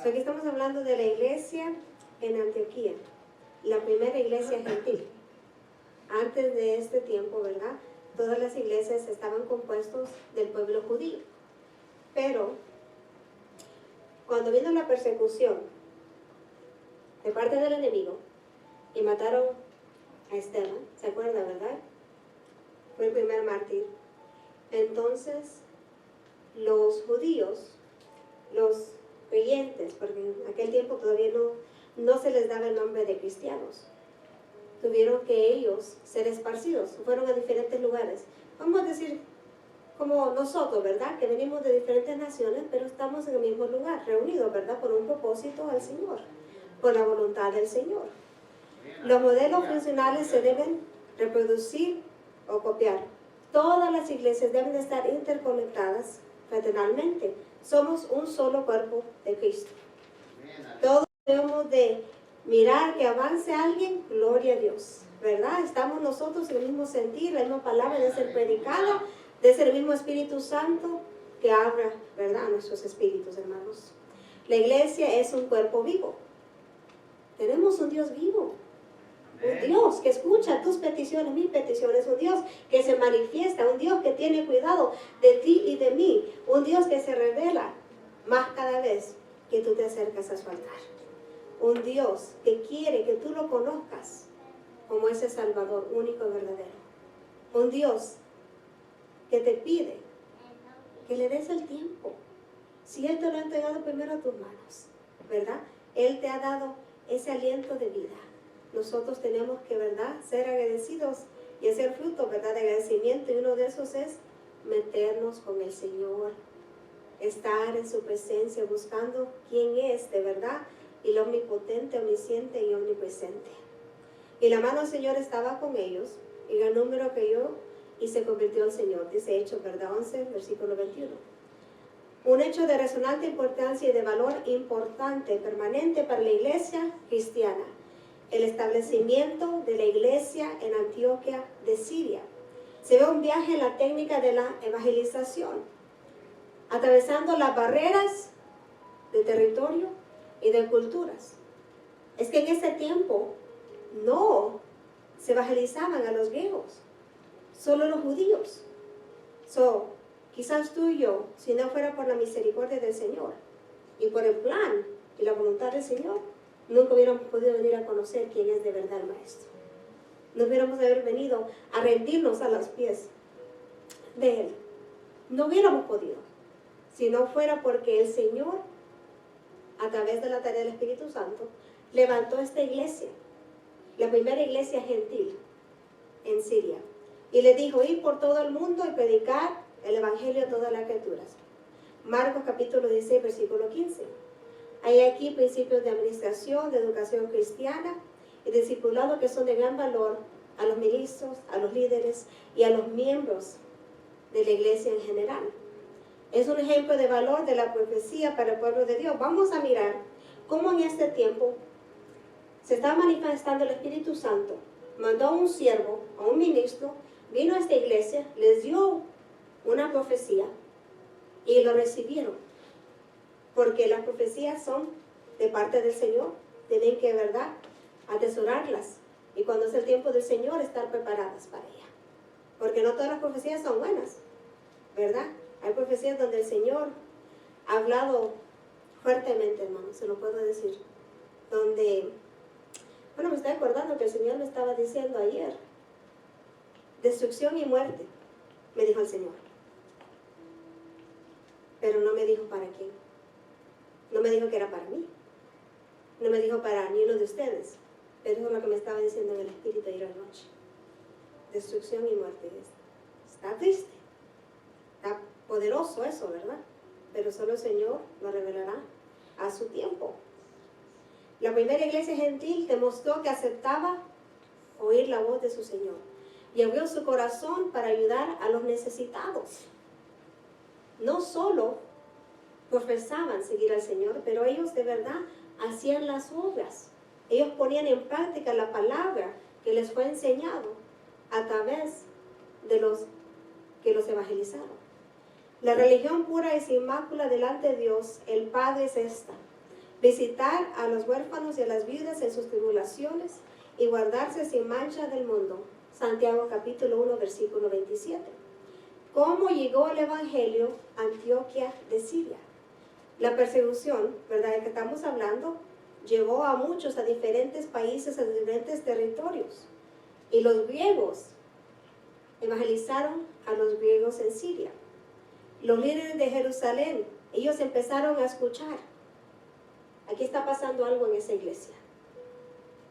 Aquí estamos hablando de la iglesia en Antioquía, la primera iglesia gentil. Antes de este tiempo, ¿verdad? Todas las iglesias estaban compuestas del pueblo judío. Pero cuando vino la persecución de parte del enemigo y mataron a Esteban, ¿se acuerda, verdad? Fue el primer mártir. Entonces, los judíos, los creyentes, porque en aquel tiempo todavía no se les daba el nombre de cristianos, tuvieron que ellos ser esparcidos, fueron a diferentes lugares. Vamos a decir, como nosotros, ¿verdad? Que venimos de diferentes naciones, pero estamos en el mismo lugar, reunidos, ¿verdad? Por un propósito al Señor, por la voluntad del Señor. Los modelos funcionales se deben reproducir o copiar. Todas las iglesias deben de estar interconectadas fraternalmente. Somos un solo cuerpo de Cristo. Todos debemos de mirar que avance alguien, gloria a Dios, ¿verdad? Estamos nosotros en el mismo sentir, la misma palabra debe ser predicada, debe ser el mismo Espíritu Santo que abra, ¿verdad?, a nuestros espíritus, hermanos. La iglesia es un cuerpo vivo. Tenemos un Dios vivo. Un Dios que escucha tus peticiones, mis peticiones, un Dios que se manifiesta, un Dios que tiene cuidado de ti y de mí, un Dios que se revela más cada vez que tú te acercas a su altar, un Dios que quiere que tú lo conozcas como ese Salvador único y verdadero, un Dios que te pide que le des el tiempo. Si Él te lo ha entregado primero a tus manos, ¿verdad? Él te ha dado ese aliento de vida. Nosotros tenemos que, ¿verdad?, ser agradecidos y hacer fruto, ¿verdad?, de agradecimiento, y uno de esos es meternos con el Señor, estar en su presencia buscando quién es de verdad, el omnipotente, omnisciente y omnipresente. Y la mano del Señor estaba con ellos, y el número cayó y se convirtió en Señor, dice Hechos, ¿verdad?, 11, versículo 21. Un hecho de resonante importancia y de valor importante, permanente para la iglesia cristiana. El establecimiento de la iglesia en Antioquía de Siria. Se ve un viaje en la técnica de la evangelización, atravesando las barreras de territorio y de culturas. Es que en ese tiempo no se evangelizaban a los griegos, solo los judíos. Quizás tú y yo, si no fuera por la misericordia del Señor y por el plan y la voluntad del Señor, nunca hubiéramos podido venir a conocer quién es de verdad el Maestro. No hubiéramos venido a rendirnos a los pies de Él. No hubiéramos podido, si no fuera porque el Señor, a través de la tarea del Espíritu Santo, levantó esta iglesia, la primera iglesia gentil en Siria, y le dijo: ir por todo el mundo y predicar el Evangelio a todas las criaturas. Marcos capítulo 16, versículo 15. Hay aquí principios de administración, de educación cristiana y discipulado que son de gran valor a los ministros, a los líderes y a los miembros de la iglesia en general. Es un ejemplo de valor de la profecía para el pueblo de Dios. Vamos a mirar cómo en este tiempo se está manifestando el Espíritu Santo. Mandó a un siervo, a un ministro, vino a esta iglesia, les dio una profecía y lo recibieron. Porque las profecías son de parte del Señor, tienen que, ¿verdad?, atesorarlas. Y cuando es el tiempo del Señor, estar preparadas para ella. Porque no todas las profecías son buenas, ¿verdad? Hay profecías donde el Señor ha hablado fuertemente, hermano, se lo puedo decir. Donde, bueno, me estoy acordando que el Señor me estaba diciendo ayer: destrucción y muerte, me dijo el Señor. Pero no me dijo para quién. No me dijo que era para mí. No me dijo para ni uno de ustedes. Pero eso es lo que me estaba diciendo en el Espíritu ayer anoche. Destrucción y muerte. Está triste. Está poderoso eso, ¿verdad? Pero solo el Señor lo revelará a su tiempo. La primera iglesia gentil demostró que aceptaba oír la voz de su Señor y abrió su corazón para ayudar a los necesitados. No solo profesaban seguir al Señor, pero ellos de verdad hacían las obras. Ellos ponían en práctica la palabra que les fue enseñado a través de los que los evangelizaron. La religión pura y sin mácula delante de Dios, el Padre, es esta: visitar a los huérfanos y a las viudas en sus tribulaciones y guardarse sin mancha del mundo. Santiago capítulo 1, versículo 27. ¿Cómo llegó el Evangelio a Antioquía de Siria? La persecución, ¿verdad?, de que estamos hablando, llevó a muchos a diferentes países, a diferentes territorios. Y los griegos evangelizaron a los griegos en Siria. Los líderes de Jerusalén, ellos empezaron a escuchar. Aquí está pasando algo en esa iglesia.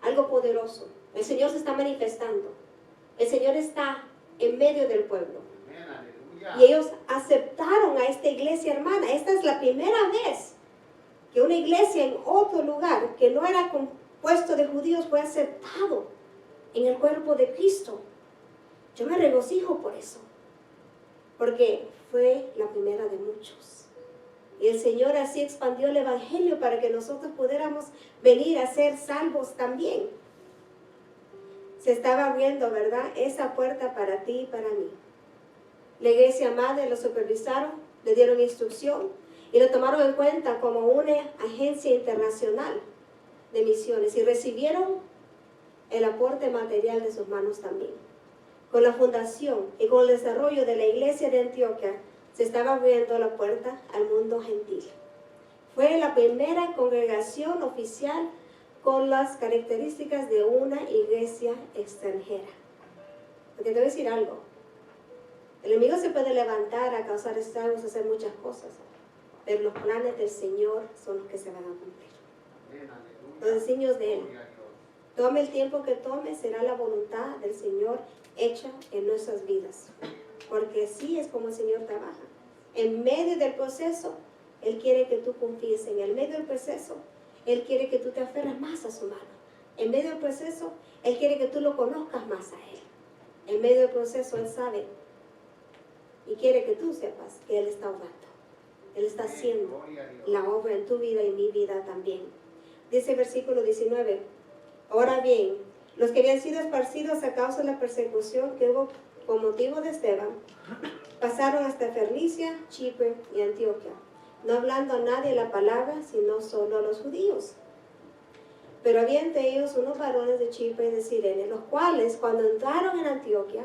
Algo poderoso. El Señor se está manifestando. El Señor está en medio del pueblo. Y ellos aceptaron a esta iglesia hermana. Esta es la primera vez que una iglesia en otro lugar, que no era compuesto de judíos, fue aceptado en el cuerpo de Cristo. Yo me regocijo por eso, porque fue la primera de muchos. Y el Señor así expandió el Evangelio para que nosotros pudiéramos venir a ser salvos también. Se estaba abriendo, ¿verdad?, esa puerta para ti y para mí. La iglesia madre lo supervisaron, le dieron instrucción y lo tomaron en cuenta como una agencia internacional de misiones y recibieron el aporte material de sus manos también. Con la fundación y con el desarrollo de la iglesia de Antioquía se estaba abriendo la puerta al mundo gentil. Fue la primera congregación oficial con las características de una iglesia extranjera. Porque te voy a decir algo. El enemigo se puede levantar a causar estragos, a hacer muchas cosas, pero los planes del Señor son los que se van a cumplir. Los designios de Él. Tome el tiempo que tome, será la voluntad del Señor hecha en nuestras vidas. Porque así es como el Señor trabaja. En medio del proceso, Él quiere que tú confíes. En el medio del proceso, Él quiere que tú te aferres más a su mano. En medio del proceso, Él quiere que tú lo conozcas más a Él. En medio del proceso, Él sabe y quiere que tú sepas que Él está obrando. Él está haciendo la obra en tu vida y mi vida también. Dice el versículo 19. Ahora bien, los que habían sido esparcidos a causa de la persecución que hubo con motivo de Esteban, pasaron hasta Fernicia, Chipre y Antioquía, no hablando a nadie la palabra, sino solo a los judíos. Pero había entre ellos unos varones de Chipre y de Cirene, los cuales, cuando entraron en Antioquía,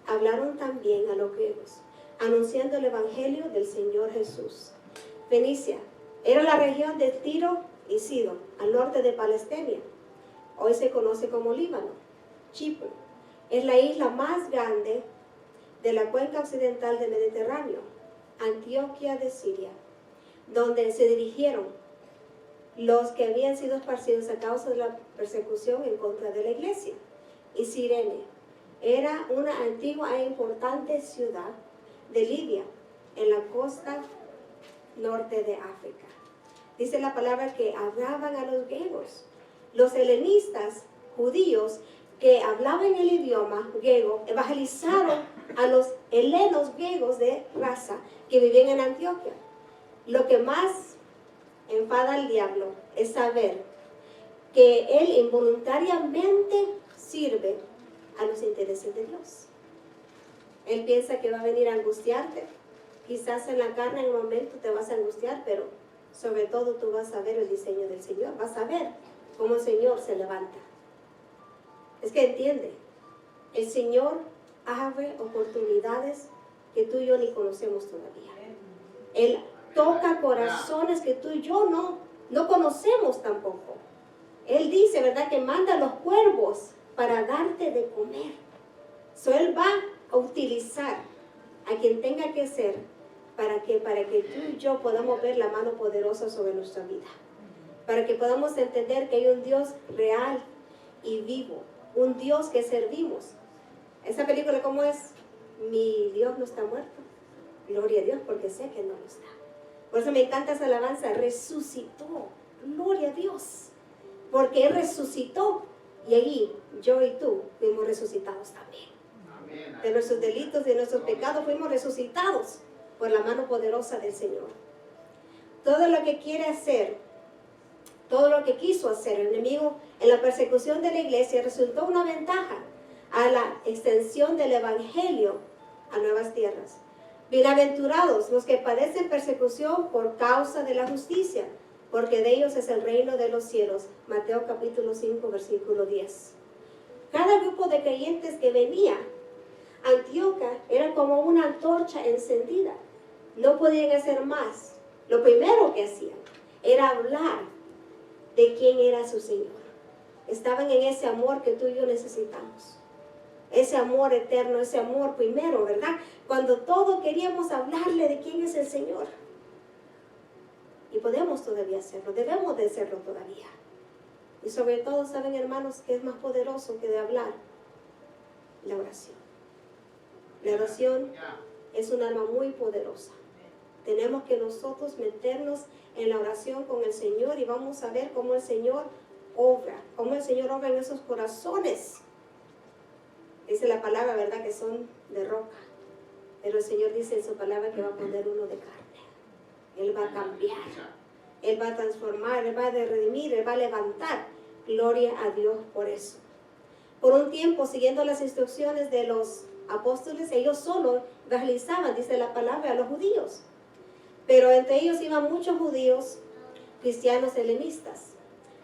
hablaron también a los griegos, anunciando el evangelio del Señor Jesús. Fenicia era la región de Tiro y Sidón, al norte de Palestina. Hoy se conoce como Líbano. Chipre es la isla más grande de la cuenca occidental del Mediterráneo. Antioquía de Siria, donde se dirigieron los que habían sido esparcidos a causa de la persecución en contra de la iglesia. Y Cirene era una antigua e importante ciudad de Libia, en la costa norte de África. Dice la palabra que hablaban a los griegos. Los helenistas judíos que hablaban el idioma griego evangelizaron a los helenos griegos de raza que vivían en Antioquía. Lo que más enfada al diablo es saber que él involuntariamente sirve a los intereses de Dios. Él piensa que va a venir a angustiarte. Quizás en la carne en un momento te vas a angustiar, pero sobre todo tú vas a ver el diseño del Señor. Vas a ver cómo el Señor se levanta. Es que entiende, el Señor abre oportunidades que tú y yo ni conocemos todavía. Él toca corazones que tú y yo no conocemos tampoco. Él dice, ¿verdad?, que manda a los cuervos para darte de comer. Él va a utilizar a quien tenga que ser para que tú y yo podamos ver la mano poderosa sobre nuestra vida. Para que podamos entender que hay un Dios real y vivo. Un Dios que servimos. Esa película, ¿cómo es? Mi Dios no está muerto. Gloria a Dios, porque sé que no lo está. Por eso me encanta esa alabanza. Resucitó. Gloria a Dios. Porque Él resucitó. Y allí, yo y tú, fuimos resucitados también. Amén. De nuestros delitos, de nuestros pecados, fuimos resucitados por la mano poderosa del Señor. Todo lo que quiere hacer, todo lo que quiso hacer el enemigo en la persecución de la iglesia resultó una ventaja a la extensión del evangelio a nuevas tierras. Bienaventurados los que padecen persecución por causa de la justicia, porque de ellos es el reino de los cielos. Mateo capítulo 5, versículo 10. Cada grupo de creyentes que venía a Antioquía era como una antorcha encendida. No podían hacer más. Lo primero que hacían era hablar de quién era su Señor. Estaban en ese amor que tú y yo necesitamos. Ese amor eterno, ese amor primero, ¿verdad? Cuando todos queríamos hablarle de quién es el Señor. Y podemos todavía hacerlo, debemos de hacerlo todavía. Y sobre todo, ¿saben, hermanos, qué es más poderoso que de hablar? La oración. La oración es un arma muy poderosa. Tenemos que nosotros meternos en la oración con el Señor y vamos a ver cómo el Señor obra, cómo el Señor obra en esos corazones. Dice la palabra, ¿verdad?, que son de roca. Pero el Señor dice en su palabra que va a poner uno de carne. Él va a cambiar, Él va a transformar, Él va a redimir, Él va a levantar. Gloria a Dios por eso. Por un tiempo, siguiendo las instrucciones de los apóstoles, ellos solo evangelizaban, dice la palabra, a los judíos. Pero entre ellos iban muchos judíos, cristianos helenistas.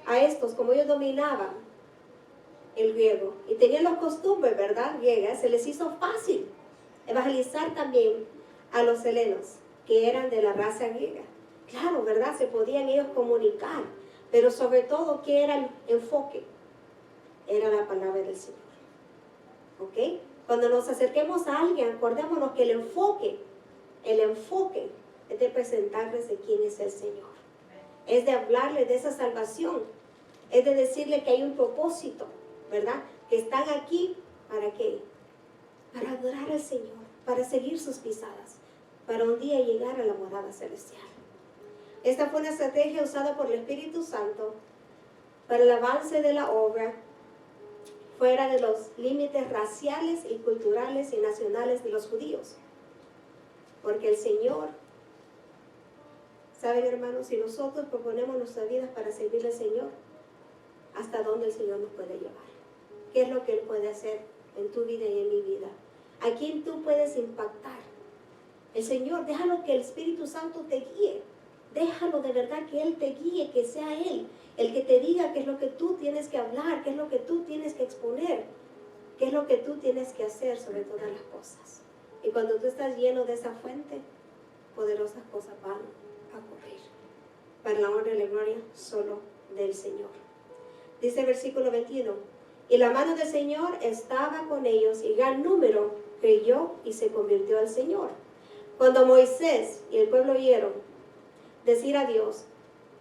A estos, como ellos dominaban el griego y tenían las costumbres, ¿verdad?, griegas, se les hizo fácil evangelizar también a los helenos, que eran de la raza griega. Claro, ¿verdad?, se podían ellos comunicar, pero sobre todo, ¿qué era el enfoque? Era la palabra del Señor. ¿Ok? Cuando nos acerquemos a alguien, acordémonos que el enfoque es de presentarles de quién es el Señor. Es de hablarles de esa salvación. Es de decirle que hay un propósito, ¿verdad? Que están aquí, ¿para qué? Para adorar al Señor, para seguir sus pisadas, para un día llegar a la morada celestial. Esta fue una estrategia usada por el Espíritu Santo para el avance de la obra fuera de los límites raciales y culturales y nacionales de los judíos. Porque el Señor, ¿saben, hermanos? Si nosotros proponemos nuestras vidas para servir al Señor, ¿hasta dónde el Señor nos puede llevar? ¿Qué es lo que Él puede hacer en tu vida y en mi vida? ¿A quién tú puedes impactar? El Señor, déjalo que el Espíritu Santo te guíe. Déjalo de verdad que Él te guíe, que sea Él el que te diga qué es lo que tú tienes que hablar, qué es lo que tú tienes que exponer, qué es lo que tú tienes que hacer sobre todas las cosas. Y cuando tú estás lleno de esa fuente, poderosas cosas van a ocurrir. Para la honra y la gloria solo del Señor. Dice el versículo 21, y la mano del Señor estaba con ellos y gran número creyó y se convirtió al Señor. Cuando Moisés y el pueblo oyeron decir a Dios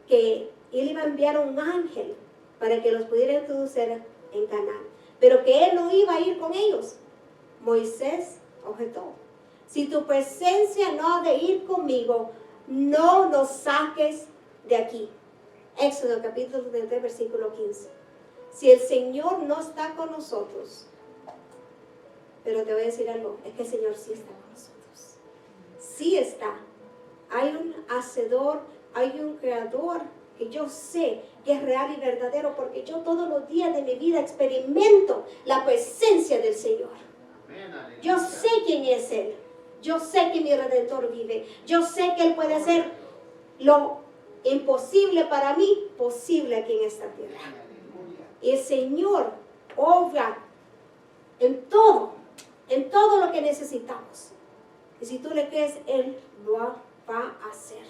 que Él iba a enviar un ángel para que los pudiera introducir en Canaán, pero que Él no iba a ir con ellos, Moisés objetó: si tu presencia no ha de ir conmigo, no nos saques de aquí. Éxodo capítulo 33, versículo 15. Si el Señor no está con nosotros, pero te voy a decir algo, es que el Señor sí está con nosotros. Sí está. Hay un hacedor, hay un creador que yo sé que es real y verdadero, porque yo todos los días de mi vida experimento la presencia del Señor. Yo sé quién es Él. Yo sé que mi Redentor vive. Yo sé que Él puede hacer lo imposible para mí, posible aquí en esta tierra. Y el Señor obra en todo lo que necesitamos. Y si tú le crees, Él lo va a hacer.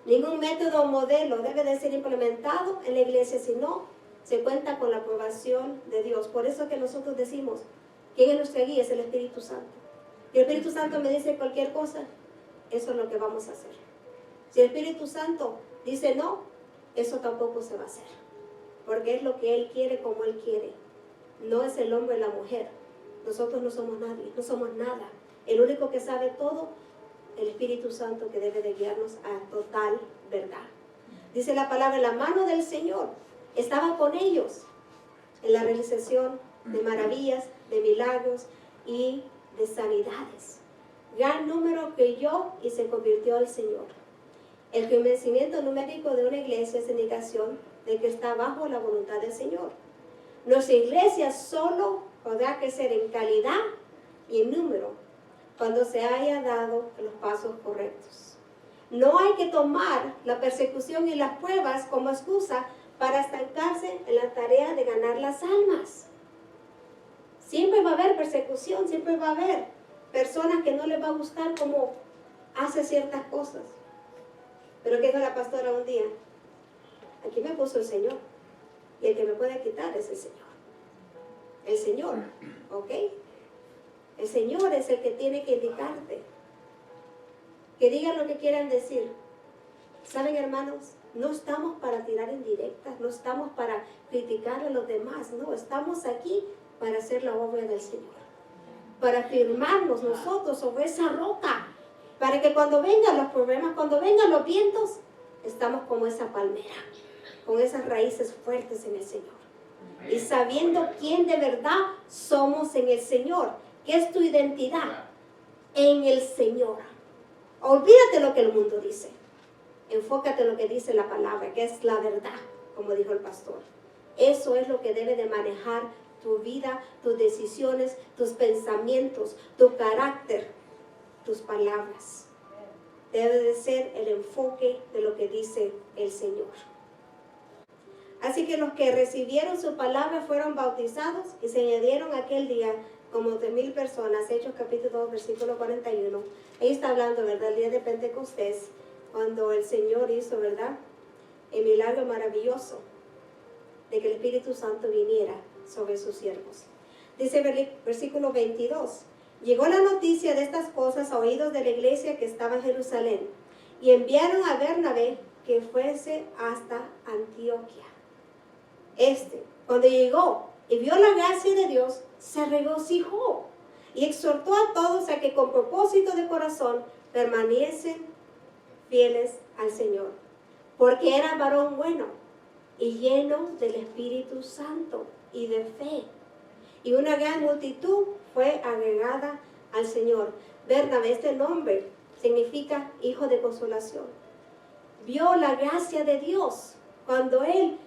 Ningún método o modelo debe de ser implementado en la iglesia, si no se cuenta con la aprobación de Dios. Por eso que nosotros decimos, ¿quién es nuestra guía? Es el Espíritu Santo. Y el Espíritu Santo me dice cualquier cosa, eso es lo que vamos a hacer. Si el Espíritu Santo dice no, eso tampoco se va a hacer. Porque es lo que Él quiere, como Él quiere. No es el hombre y la mujer. Nosotros no somos nadie, no somos nada. El único que sabe todo, el Espíritu Santo, que debe de guiarnos a total verdad. Dice la palabra, la mano del Señor estaba con ellos en la realización de maravillas, de milagros y de sanidades. Gran número creyó y se convirtió al Señor. El convencimiento numérico de una iglesia es indicación de que está bajo la voluntad del Señor. Nuestra iglesia solo podrá crecer en calidad y en número cuando se haya dado los pasos correctos. No hay que tomar la persecución y las pruebas como excusa para estancarse en la tarea de ganar las almas. Siempre va a haber persecución, siempre va a haber personas que no les va a gustar cómo hace ciertas cosas. Pero ¿qué dijo la pastora un día? Aquí me puso el Señor, y el que me puede quitar es el Señor. El Señor, ¿ok? El Señor es el que tiene que indicarte. Que digan lo que quieran decir. ¿Saben, hermanos? No estamos para tirar indirectas, no estamos para criticar a los demás, no, estamos aquí para hacer la obra del Señor. Para firmarnos nosotros sobre esa roca, para que cuando vengan los problemas, cuando vengan los vientos, estamos como esa palmera, con esas raíces fuertes en el Señor. Y sabiendo quién de verdad somos en el Señor, que es tu identidad en el Señor. Olvídate lo que el mundo dice. Enfócate en lo que dice la palabra, que es la verdad, como dijo el pastor. Eso es lo que debe de manejar tu vida, tus decisiones, tus pensamientos, tu carácter, tus palabras. Debe de ser el enfoque de lo que dice el Señor. Así que los que recibieron su palabra fueron bautizados y se añadieron aquel día como 3,000 personas. Hechos capítulo 2, versículo 41. Ahí está hablando, ¿verdad? El día de Pentecostés, cuando el Señor hizo, ¿verdad?, el milagro maravilloso de que el Espíritu Santo viniera sobre sus siervos. Dice versículo 22. Llegó la noticia de estas cosas a oídos de la iglesia que estaba en Jerusalén, y enviaron a Bernabé que fuese hasta Antioquía. Cuando llegó y vio la gracia de Dios, se regocijó y exhortó a todos a que con propósito de corazón permaneciesen fieles al Señor, porque era varón bueno y lleno del Espíritu Santo y de fe. Y una gran multitud fue agregada al Señor. Bernabé, este nombre significa hijo de consolación. Vio la gracia de Dios. Cuando él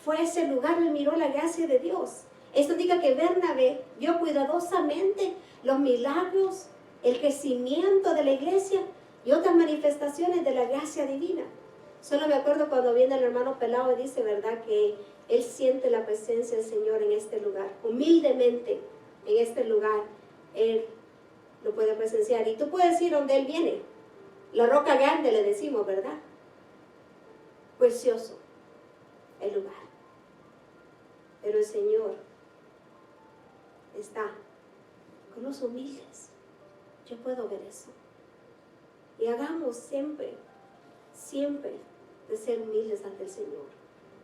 fue a ese lugar, él miró la gracia de Dios. Esto indica que Bernabé vio cuidadosamente los milagros, el crecimiento de la iglesia y otras manifestaciones de la gracia divina. Solo me acuerdo cuando viene el hermano Pelao y dice, ¿verdad?, que él siente la presencia del Señor en este lugar. Humildemente en este lugar, él lo puede presenciar. Y tú puedes ir donde él viene. La roca grande le decimos, ¿verdad? Precioso el lugar. Pero el Señor está con los humildes. Yo puedo ver eso. Y hagamos siempre de ser humildes ante el Señor,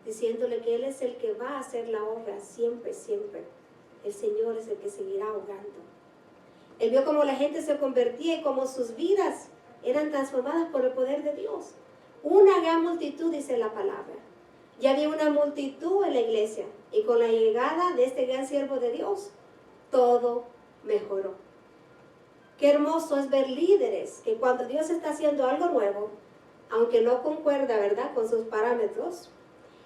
diciéndole que Él es el que va a hacer la obra siempre. El Señor es el que seguirá obrando. Él vio cómo la gente se convertía y cómo sus vidas eran transformadas por el poder de Dios. Una gran multitud, dice la palabra. Ya había una multitud en la iglesia, y con la llegada de este gran siervo de Dios, todo mejoró. Qué hermoso es ver líderes que cuando Dios está haciendo algo nuevo, aunque no concuerda, ¿verdad?, con sus parámetros,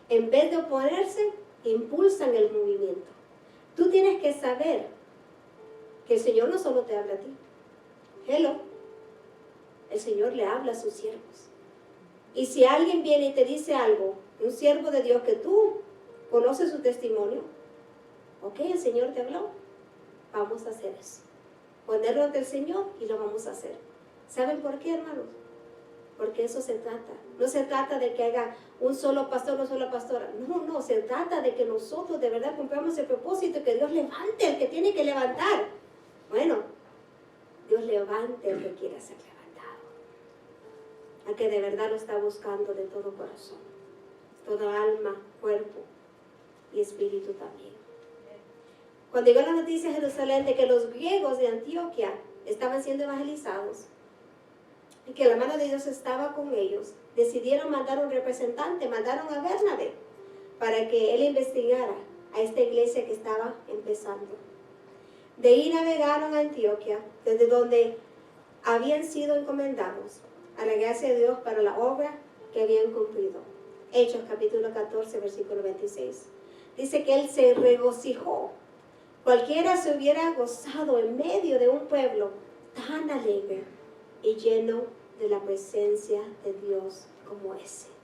en vez de oponerse, impulsan el movimiento. Tú tienes que saber que el Señor no solo te habla a ti. Hello. El Señor le habla a sus siervos. Y si alguien viene y te dice algo, un siervo de Dios que tú conoces su testimonio, ok, el Señor te habló, vamos a hacer eso. Ponerlo ante el Señor y lo vamos a hacer. ¿Saben por qué, hermanos? Porque eso se trata. No se trata de que haya un solo pastor, una sola pastora. No, se trata de que nosotros de verdad cumplamos el propósito, que Dios levante el que tiene que levantar. Bueno, Dios levante el que quiera ser levantado. Al que de verdad lo está buscando de todo corazón. Toda alma, cuerpo y espíritu también. Cuando llegó la noticia a Jerusalén de que los griegos de Antioquía estaban siendo evangelizados y que la mano de Dios estaba con ellos, decidieron mandar un representante, mandaron a Bernabé para que él investigara a esta iglesia que estaba empezando. De ahí navegaron a Antioquía, desde donde habían sido encomendados a la gracia de Dios para la obra que habían cumplido. Hechos capítulo 14, versículo 26. Dice que él se regocijó. Cualquiera se hubiera gozado en medio de un pueblo tan alegre y lleno de la presencia de Dios como ese.